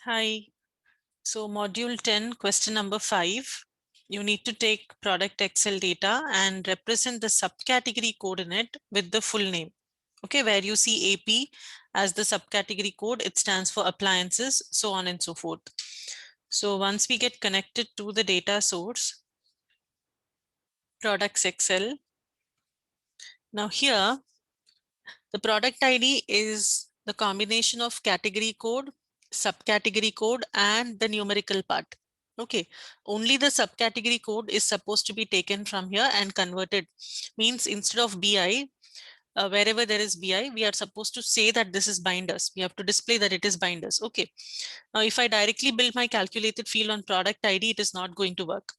Hi. So module 10, question number 5. You need to take product Excel data and represent the subcategory code in it with the full name. Okay, where you see AP as the subcategory code, it stands for appliances, so on and so forth. So once we get connected to the data source, products Excel. Now here, the product ID is the combination of category code, subcategory code, and the numerical part. Okay, only the subcategory code is supposed to be taken from here and converted. Means instead of BI, wherever there is BI, we are supposed to say that this is binders. We have to display that it is binders. Okay. Now, if I directly build my calculated field on product ID, it is not going to work.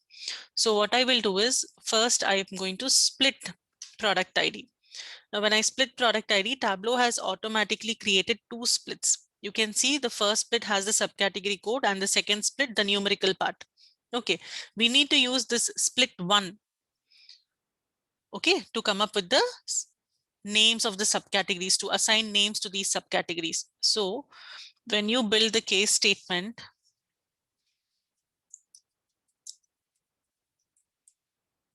So what I will do is first I am going to split product ID. Now, when I split product ID, Tableau has automatically created two splits. You can see the first split has the subcategory code and the second split, the numerical part. Okay, we need to use this split one, okay, to come up with the names of the subcategories, to assign names to these subcategories. So when you build the case statement,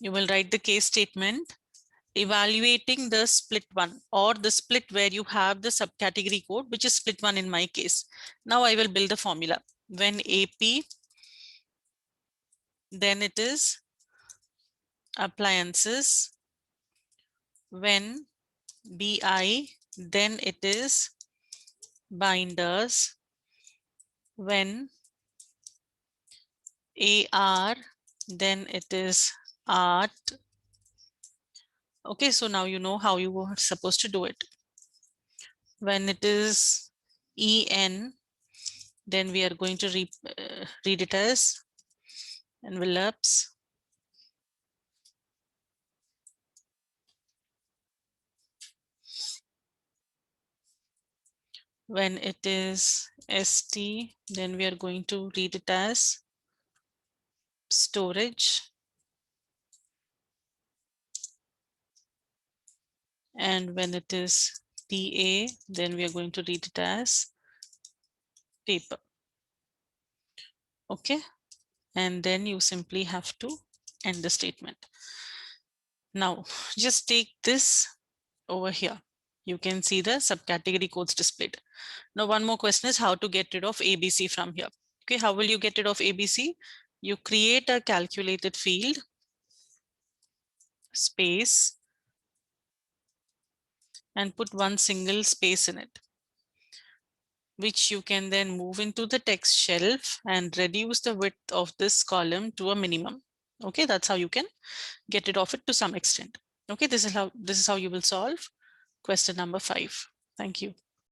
you will write the case statement evaluating the split one or the split where you have the subcategory code, which is split one in my case. Now I will build the formula. When AP, then it is appliances. When BI, then it is binders. When AR, then it is art. Okay, so now you know how you are supposed to do it. When it is EN, then we are going to read it as envelopes. When it is ST, then we are going to read it as storage. And when it is TA, then we are going to read it as paper. Okay. And then you simply have to end the statement. Now, just take this over here. You can see the subcategory codes displayed. Now, one more question is how to get rid of ABC from here. Okay, how will you get rid of ABC? You create a calculated field, space, and put one single space in it, which you can then move into the text shelf and reduce the width of this column to a minimum. Okay, that's how you can get rid of it to some extent. Okay, this is how you will solve question number 5. Thank you.